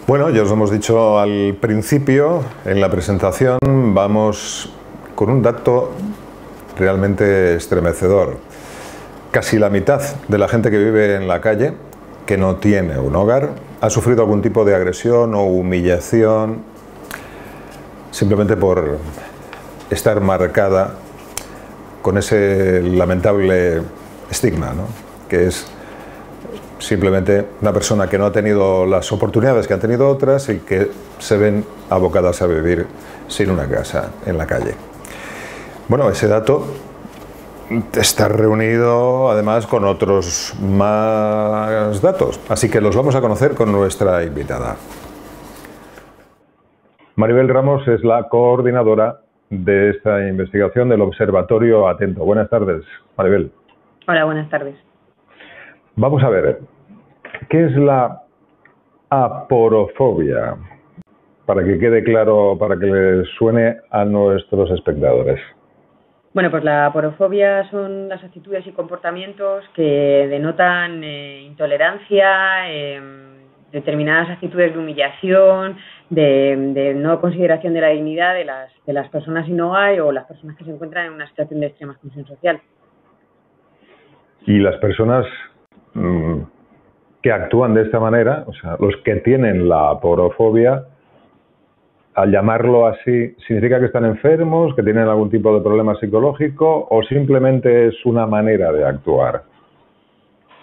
Bueno, ya os hemos dicho al principio, en la presentación, vamos con un dato realmente estremecedor. Casi la mitad de la gente que vive en la calle, que no tiene un hogar, ha sufrido algún tipo de agresión o humillación simplemente por estar marcada con ese lamentable estigma, ¿no? Que es simplemente una persona que no ha tenido las oportunidades que han tenido otras y que se ven abocadas a vivir sin una casa en la calle. Bueno, ese dato está reunido además con otros más datos, así que los vamos a conocer con nuestra invitada. Maribel Ramos es la coordinadora de esta investigación del Observatorio Atento. Buenas tardes, Maribel. Hola, buenas tardes. Vamos a ver, ¿qué es la aporofobia? Para que quede claro, para que les suene a nuestros espectadores. Bueno, pues la aporofobia son las actitudes y comportamientos que denotan intolerancia, determinadas actitudes de humillación, de no consideración de la dignidad de las personas sin hogar o las personas que se encuentran en una situación de extrema exclusión social. Y las personas que actúan de esta manera, o sea, los que tienen la aporofobia, al llamarlo así, ¿significa que están enfermos, que tienen algún tipo de problema psicológico o simplemente es una manera de actuar?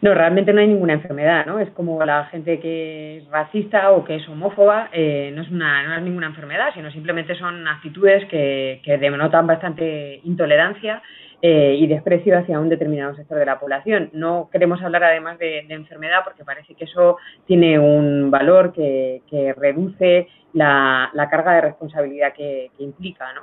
No, realmente no hay ninguna enfermedad, ¿no? Es como la gente que es racista o que es homófoba, no es ninguna enfermedad, sino simplemente son actitudes que denotan bastante intolerancia y desprecio hacia un determinado sector de la población. No queremos hablar además de enfermedad porque parece que eso tiene un valor que reduce la carga de responsabilidad que implica, ¿no?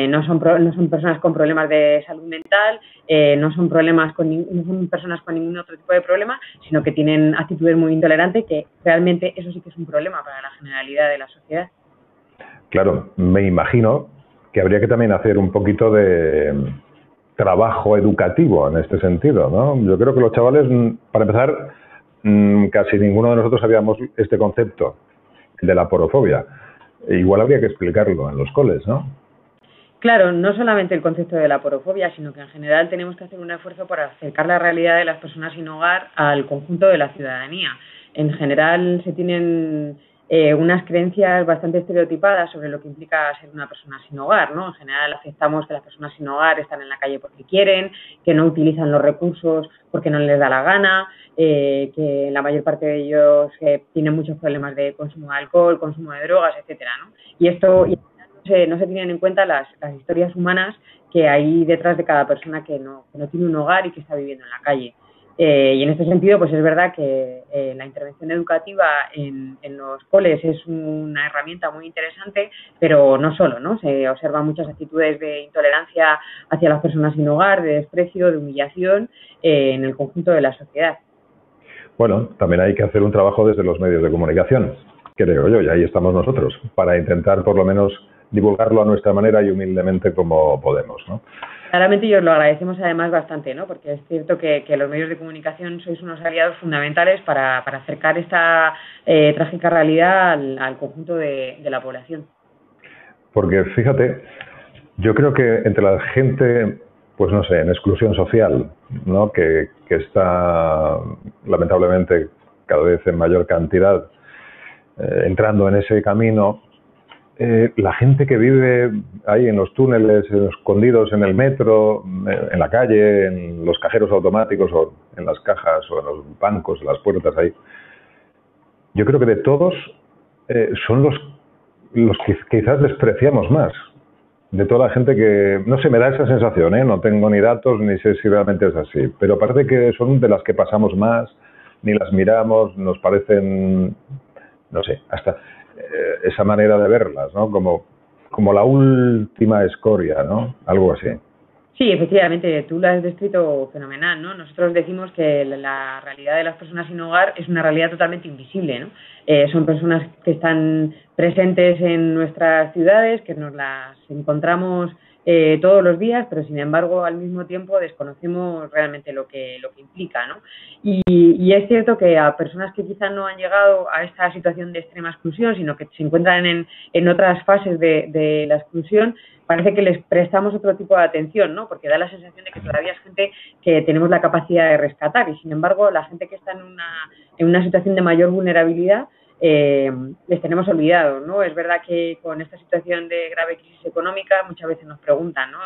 No son personas con problemas de salud mental, no son personas con ningún otro tipo de problema, sino que tienen actitudes muy intolerantes, que realmente eso sí que es un problema para la generalidad de la sociedad. Claro, me imagino que habría que también hacer un poquito de trabajo educativo en este sentido, ¿no? Yo creo que los chavales, para empezar, casi ninguno de nosotros sabíamos este concepto de la aporofobia. Igual habría que explicarlo en los coles, ¿no? Claro, no solamente el concepto de la aporofobia, sino que en general tenemos que hacer un esfuerzo para acercar la realidad de las personas sin hogar al conjunto de la ciudadanía. En general se tienen unas creencias bastante estereotipadas sobre lo que implica ser una persona sin hogar, ¿no? En general aceptamos que las personas sin hogar están en la calle porque quieren, que no utilizan los recursos porque no les da la gana, que la mayor parte de ellos tienen muchos problemas de consumo de alcohol, consumo de drogas, etcétera, ¿no? Y esto no se tienen en cuenta las historias humanas que hay detrás de cada persona que no tiene un hogar y que está viviendo en la calle. Y en este sentido, pues es verdad que la intervención educativa en los coles es una herramienta muy interesante, pero no solo, ¿no? Se observan muchas actitudes de intolerancia hacia las personas sin hogar, de desprecio, de humillación en el conjunto de la sociedad. Bueno, también hay que hacer un trabajo desde los medios de comunicación, creo yo, y ahí estamos nosotros, para intentar por lo menos divulgarlo a nuestra manera y humildemente como podemos, ¿no? Claramente y os lo agradecemos además bastante, ¿no? Porque es cierto que los medios de comunicación sois unos aliados fundamentales para acercar esta trágica realidad al conjunto de la población. Porque fíjate, yo creo que entre la gente, pues no sé, en exclusión social, ¿no? Que está lamentablemente cada vez en mayor cantidad entrando en ese camino, la gente que vive ahí en los túneles, escondidos en el metro, en la calle, en los cajeros automáticos o en las cajas o en los bancos, en las puertas ahí, yo creo que de todos son los que quizás despreciamos más. De toda la gente que, no sé, me da esa sensación, no tengo ni datos ni sé si realmente es así, pero parece que son de las que pasamos más, ni las miramos, nos parecen, no sé, hasta esa manera de verlas, ¿no? Como la última escoria, ¿no? Algo así. Sí, efectivamente, tú lo has descrito fenomenal, ¿no? Nosotros decimos que la realidad de las personas sin hogar es una realidad totalmente invisible, ¿no? Son personas que están presentes en nuestras ciudades, que nos las encontramos todos los días, pero sin embargo al mismo tiempo desconocemos realmente lo que implica, ¿no? Y es cierto que a personas que quizás no han llegado a esta situación de extrema exclusión, sino que se encuentran en otras fases de la exclusión, parece que les prestamos otro tipo de atención, ¿no? Porque da la sensación de que todavía es gente que tenemos la capacidad de rescatar y, sin embargo, la gente que está en una situación de mayor vulnerabilidad les tenemos olvidados, ¿no? Es verdad que con esta situación de grave crisis económica muchas veces nos preguntan, ¿no?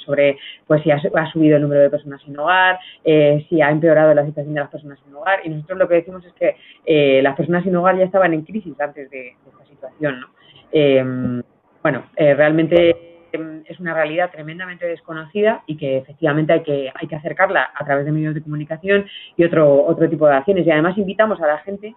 Sobre pues si ha subido el número de personas sin hogar, si ha empeorado la situación de las personas sin hogar, y nosotros lo que decimos es que las personas sin hogar ya estaban en crisis antes de esta situación, ¿no? Realmente es una realidad tremendamente desconocida y que efectivamente hay que acercarla a través de medios de comunicación y otro tipo de acciones. Y además invitamos a la gente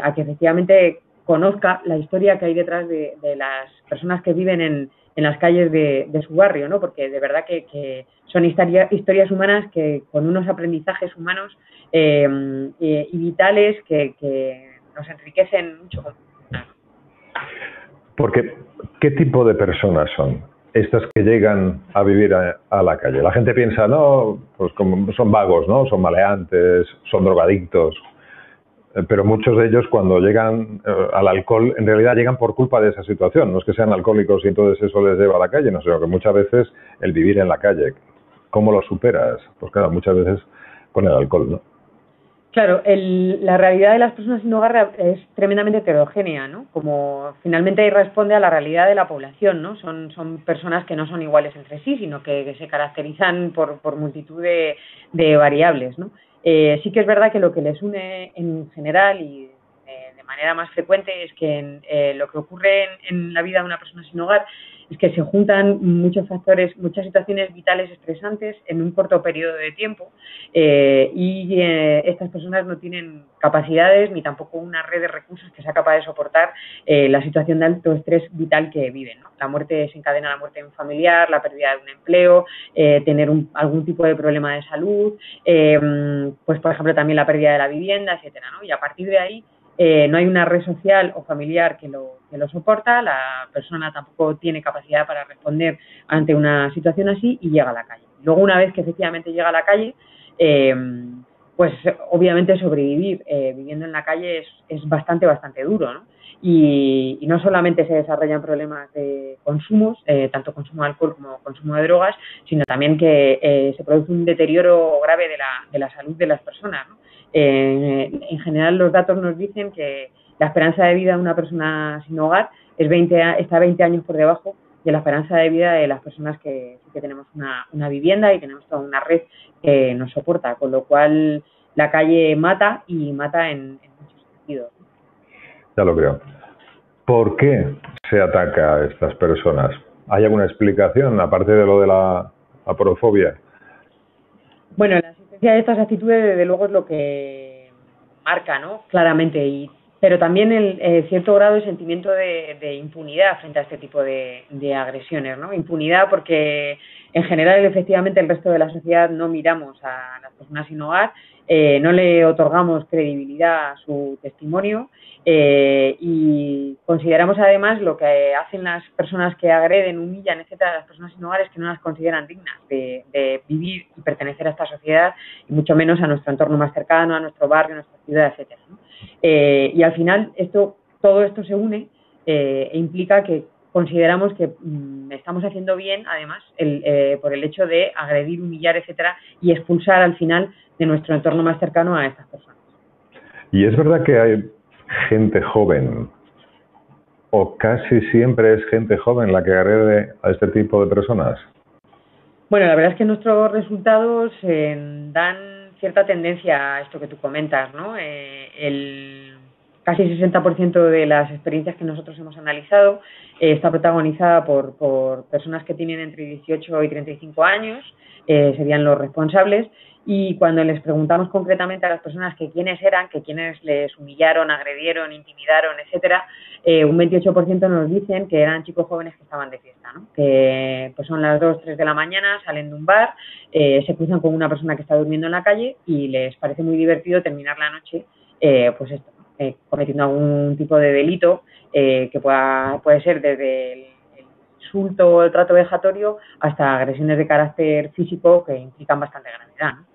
a que efectivamente conozca la historia que hay detrás de las personas que viven en las calles de su barrio, ¿no? Porque de verdad que son historias humanas que con unos aprendizajes humanos y vitales que nos enriquecen mucho. Porque, ¿qué tipo de personas son estas que llegan a vivir a la calle? La gente piensa, no, pues como son vagos, ¿no? Son maleantes, son drogadictos. Pero muchos de ellos, cuando llegan al alcohol, en realidad llegan por culpa de esa situación. No es que sean alcohólicos y entonces eso les lleva a la calle, no, sino que muchas veces el vivir en la calle. ¿Cómo lo superas? Pues claro, muchas veces con el alcohol, ¿no? Claro, la realidad de las personas sin hogar es tremendamente heterogénea, ¿no? Como finalmente responde a la realidad de la población, ¿no? Son personas que no son iguales entre sí, sino que se caracterizan por multitud de variables, ¿no? Sí que es verdad que lo que les une en general y de manera más frecuente es que lo que ocurre en la vida de una persona sin hogar es que se juntan muchos factores, muchas situaciones vitales estresantes en un corto periodo de tiempo y estas personas no tienen capacidades ni tampoco una red de recursos que sea capaz de soportar la situación de alto estrés vital que viven, ¿no? La muerte desencadena la muerte de un familiar, la pérdida de un empleo, tener algún tipo de problema de salud, pues por ejemplo también la pérdida de la vivienda, etcétera, ¿no? Y a partir de ahí no hay una red social o familiar que lo soporta, la persona tampoco tiene capacidad para responder ante una situación así y llega a la calle. Luego, una vez que efectivamente llega a la calle, pues obviamente sobrevivir viviendo en la calle es bastante duro, ¿no? Y no solamente se desarrollan problemas de consumos, tanto consumo de alcohol como consumo de drogas, sino también que se produce un deterioro grave de la salud de las personas, ¿no? En general, los datos nos dicen que la esperanza de vida de una persona sin hogar está 20 años por debajo de la esperanza de vida de las personas que tenemos una vivienda y tenemos toda una red que nos soporta, con lo cual la calle mata y mata en muchos sentidos. Ya lo creo. ¿Por qué se ataca a estas personas? ¿Hay alguna explicación, aparte de lo de la aporofobia? Bueno, la existencia de estas actitudes, desde luego, es lo que marca, ¿no? Claramente, pero también el cierto grado de sentimiento de impunidad frente a este tipo de agresiones, ¿no? Impunidad porque, en general, efectivamente, el resto de la sociedad no miramos a las personas sin hogar, no le otorgamos credibilidad a su testimonio y consideramos, además, lo que hacen las personas que agreden, humillan, etcétera, a las personas sin hogar es que no las consideran dignas de vivir y pertenecer a esta sociedad y mucho menos a nuestro entorno más cercano, a nuestro barrio, a nuestra ciudad, etcétera, ¿no? Y al final todo esto se une e implica que consideramos que estamos haciendo bien, además, por el hecho de agredir, humillar, etcétera, y expulsar al final de nuestro entorno más cercano a estas personas. Y es verdad que hay gente joven, o casi siempre es gente joven la que agrede a este tipo de personas. Bueno, la verdad es que nuestros resultados dan cierta tendencia a esto que tú comentas, ¿no? Casi el 60% de las experiencias que nosotros hemos analizado está protagonizada por personas que tienen entre 18 y 35 años, serían los responsables, y cuando les preguntamos concretamente a las personas que quiénes eran, que quiénes les humillaron, agredieron, intimidaron, etcétera, un 28% nos dicen que eran chicos jóvenes que estaban de fiesta, ¿no? Que pues son las 2, 3 de la mañana, salen de un bar, se cruzan con una persona que está durmiendo en la calle y les parece muy divertido terminar la noche, pues esto, cometiendo algún tipo de delito que puede ser desde el insulto o el trato vejatorio hasta agresiones de carácter físico que implican bastante gravedad, ¿no?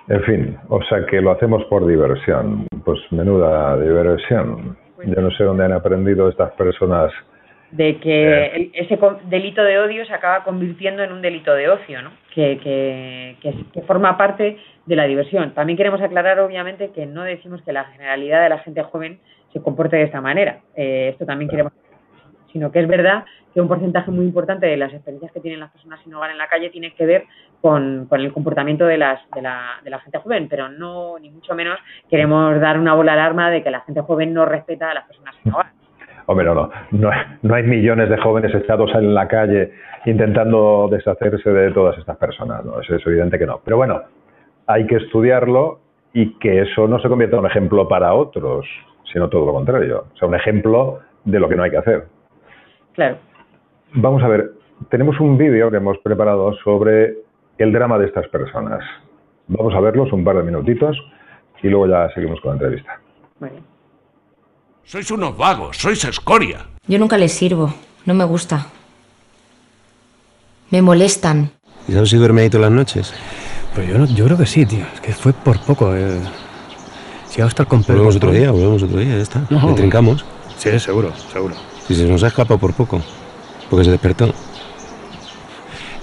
En fin, o sea que lo hacemos por diversión. Pues menuda diversión. Yo no sé dónde han aprendido estas personas. De que ese delito de odio se acaba convirtiendo en un delito de ocio, ¿no? Que forma parte de la diversión. También queremos aclarar, obviamente, que no decimos que la generalidad de la gente joven se comporte de esta manera. Esto también queremos, sino que es verdad que un porcentaje muy importante de las experiencias que tienen las personas sin hogar en la calle tiene que ver con el comportamiento de la gente joven, pero no, ni mucho menos queremos dar una bola de alarma de que la gente joven no respeta a las personas sin hogar. Hombre, no hay millones de jóvenes echados en la calle intentando deshacerse de todas estas personas, ¿no? Es evidente que no. Pero bueno, hay que estudiarlo y que eso no se convierta en un ejemplo para otros, sino todo lo contrario. O sea, un ejemplo de lo que no hay que hacer. Claro. Vamos a ver, tenemos un vídeo que hemos preparado sobre el drama de estas personas. Vamos a verlos un par de minutitos y luego ya seguimos con la entrevista. Muy bien. Sois unos vagos, sois escoria. Yo nunca les sirvo, no me gusta. Me molestan. ¿Y sabes si duerme ahí todas las noches? Pues yo creo que sí, tío. Es que fue por poco. Si va a estar con Pedro... Volvemos otro día, ya está. No. Le trincamos. Sí, seguro. Si se nos ha escapado por poco, porque se despertó.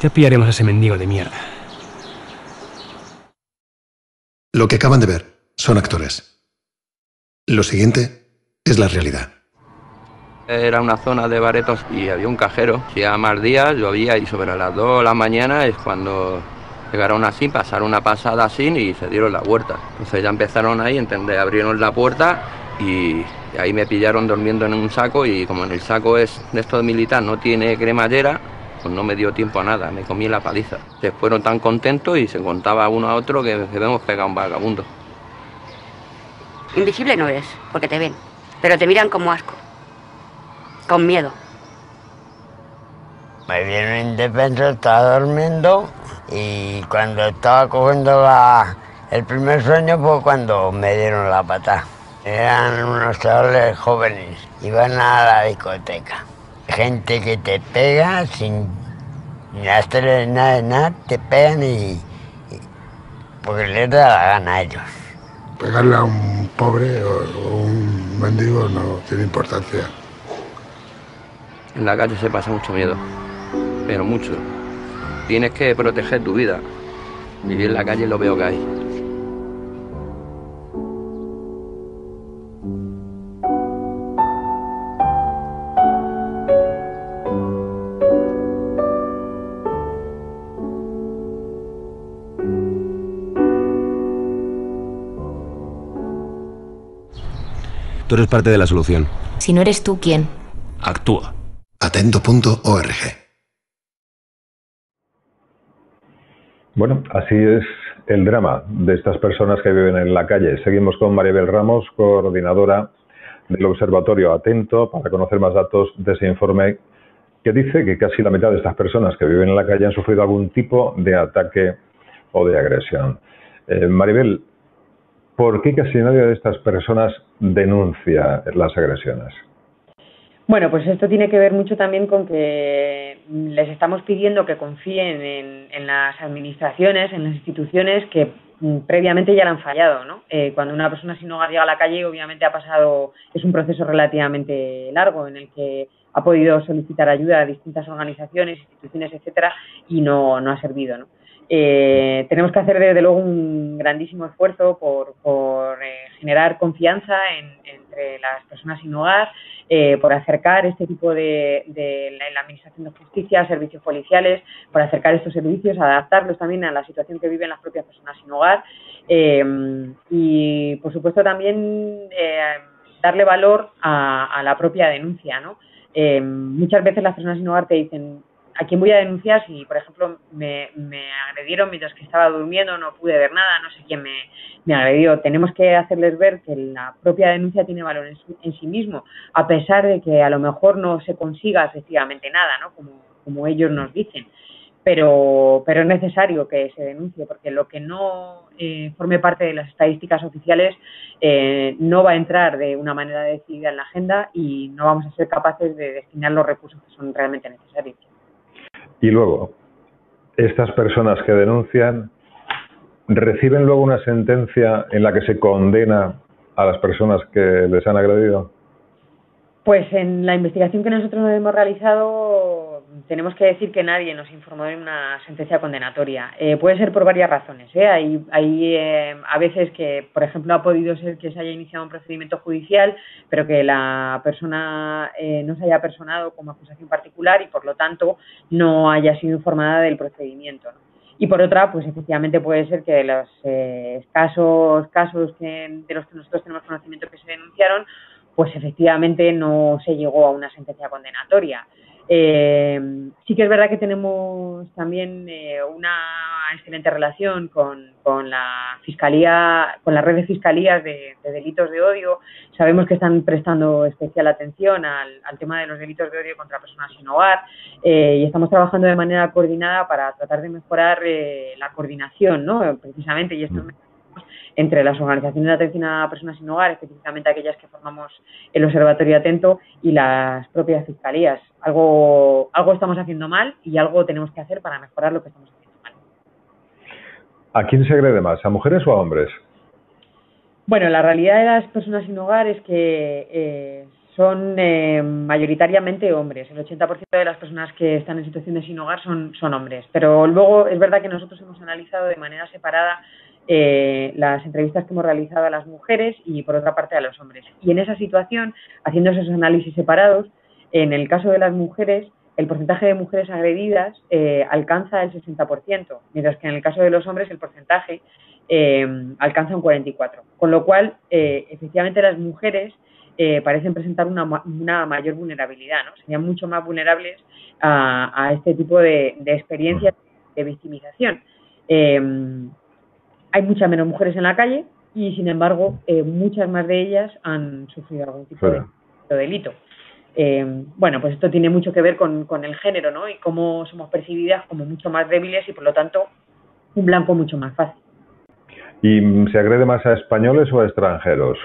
Ya pillaremos a ese mendigo de mierda. Lo que acaban de ver son actores. Lo siguiente es la realidad. Era una zona de baretos y había un cajero. Hacía más días, llovía y sobre las 2 de la mañana es cuando llegaron así, pasaron una pasada así y se dieron la vuelta. Entonces ya empezaron ahí, abrieron la puerta y ahí me pillaron durmiendo en un saco y como en el saco es de esto de militar, no tiene cremallera, pues no me dio tiempo a nada, me comí la paliza. Se fueron tan contentos y se contaba uno a otro que hemos pegado un vagabundo. Invisible no eres, porque te ven, pero te miran como asco, con miedo. Me vieron indefenso, estaba durmiendo y cuando estaba cogiendo el primer sueño fue cuando me dieron la patada. Eran unos chavales jóvenes, iban a la discoteca. Gente que te pega sin hacerle nada, te pegan porque les da la gana a ellos. Pegarle a un pobre o un mendigo no tiene importancia. En la calle se pasa mucho miedo, pero mucho. Tienes que proteger tu vida. Vivir en la calle es lo peor que hay. Tú eres parte de la solución. Si no eres tú, ¿quién? Actúa. Atento.org. Bueno, así es el drama de estas personas que viven en la calle. Seguimos con Maribel Ramos, coordinadora del Observatorio Atento, para conocer más datos de ese informe que dice que casi la mitad de estas personas que viven en la calle han sufrido algún tipo de ataque o de agresión. Maribel, ¿por qué casi nadie de estas personas denuncia las agresiones? Bueno, pues esto tiene que ver mucho también con que les estamos pidiendo que confíen en las administraciones, en las instituciones que previamente ya le han fallado, ¿no? Cuando una persona sin hogar llega a la calle, obviamente es un proceso relativamente largo en el que ha podido solicitar ayuda a distintas organizaciones, instituciones, etcétera, y no ha servido, ¿no? Tenemos que hacer desde luego un grandísimo esfuerzo por generar confianza entre las personas sin hogar, por acercar este tipo de la Administración de Justicia, servicios policiales, por acercar estos servicios, adaptarlos también a la situación que viven las propias personas sin hogar y, por supuesto, también darle valor a la propia denuncia, ¿no? Muchas veces las personas sin hogar te dicen: ¿a quién voy a denunciar si, por ejemplo, me agredieron mientras que estaba durmiendo, no pude ver nada, no sé quién me agredió? Tenemos que hacerles ver que la propia denuncia tiene valor en sí mismo, a pesar de que a lo mejor no se consiga efectivamente nada, ¿no? Como ellos nos dicen. pero es necesario que se denuncie, porque lo que no forme parte de las estadísticas oficiales no va a entrar de una manera decidida en la agenda y no vamos a ser capaces de destinar los recursos que son realmente necesarios. Y luego, estas personas que denuncian reciben luego una sentencia en la que se condena a las personas que les han agredido. Pues en la investigación que nosotros hemos realizado tenemos que decir que nadie nos informó de una sentencia condenatoria. Puede ser por varias razones. Hay a veces que, por ejemplo, ha podido ser que se haya iniciado un procedimiento judicial, pero que la persona no se haya personado como acusación particular y, por lo tanto, no haya sido informada del procedimiento, ¿no? Y por otra, pues efectivamente puede ser que de los casos de los que nosotros tenemos conocimiento que se denunciaron, pues efectivamente no se llegó a una sentencia condenatoria. Sí que es verdad que tenemos también una excelente relación con la Fiscalía, con la red de fiscalías de delitos de odio. Sabemos que están prestando especial atención al tema de los delitos de odio contra personas sin hogar y estamos trabajando de manera coordinada para tratar de mejorar la coordinación, ¿no? Precisamente, y esto entre las organizaciones de atención a personas sin hogar, específicamente aquellas que formamos el Observatorio Atento, y las propias fiscalías. Algo estamos haciendo mal y algo tenemos que hacer para mejorar lo que estamos haciendo mal. ¿A quién se agrede más, a mujeres o a hombres? Bueno, la realidad de las personas sin hogar es que son mayoritariamente hombres. El 80% de las personas que están en situación de sin hogar son hombres. Pero luego es verdad que nosotros hemos analizado de manera separada las entrevistas que hemos realizado a las mujeres y por otra parte a los hombres. Y en esa situación, haciendo esos análisis separados, en el caso de las mujeres, el porcentaje de mujeres agredidas alcanza el 60%, mientras que en el caso de los hombres el porcentaje alcanza un 44%. Con lo cual, efectivamente, las mujeres parecen presentar una mayor vulnerabilidad, ¿no? Serían mucho más vulnerables a este tipo de experiencias de victimización. Hay muchas menos mujeres en la calle y, sin embargo, muchas más de ellas han sufrido algún tipo de delito. Bueno, pues esto tiene mucho que ver con el género, ¿no? Y cómo somos percibidas como mucho más débiles y, por lo tanto, un blanco mucho más fácil. ¿Y se agrede más a españoles o a extranjeros?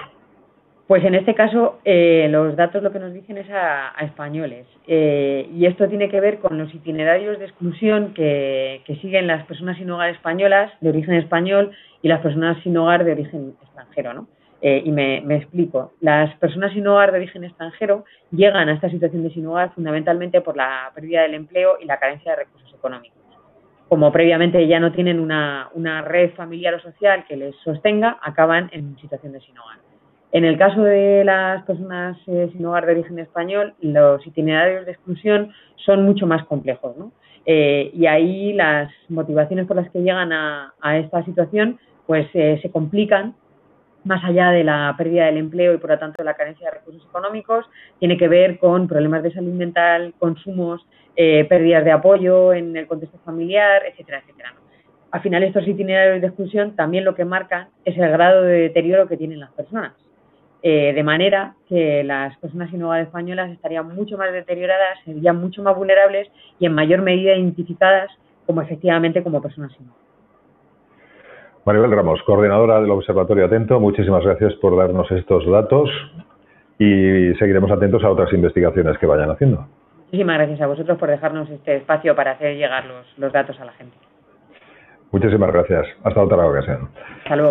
Pues en este caso los datos lo que nos dicen es a españoles y esto tiene que ver con los itinerarios de exclusión que siguen las personas sin hogar españolas de origen español y las personas sin hogar de origen extranjero, ¿no? Y me explico. Las personas sin hogar de origen extranjero llegan a esta situación de sin hogar fundamentalmente por la pérdida del empleo y la carencia de recursos económicos. Como previamente ya no tienen una red familiar o social que les sostenga, acaban en situación de sin hogar. En el caso de las personas sin hogar de origen español, los itinerarios de exclusión son mucho más complejos, ¿no? Y ahí las motivaciones por las que llegan a esta situación pues se complican más allá de la pérdida del empleo y por lo tanto la carencia de recursos económicos. Tiene que ver con problemas de salud mental, consumos, pérdidas de apoyo en el contexto familiar, etcétera, etcétera, ¿no? Al final estos itinerarios de exclusión también lo que marcan es el grado de deterioro que tienen las personas. De manera que las personas sin hogar españolas estarían mucho más deterioradas, serían mucho más vulnerables y en mayor medida identificadas como efectivamente como personas sin hogar. Maribel Ramos, coordinadora del Observatorio Atento, muchísimas gracias por darnos estos datos y seguiremos atentos a otras investigaciones que vayan haciendo. Muchísimas gracias a vosotros por dejarnos este espacio para hacer llegar los datos a la gente. Muchísimas gracias. Hasta otra ocasión. Hasta luego.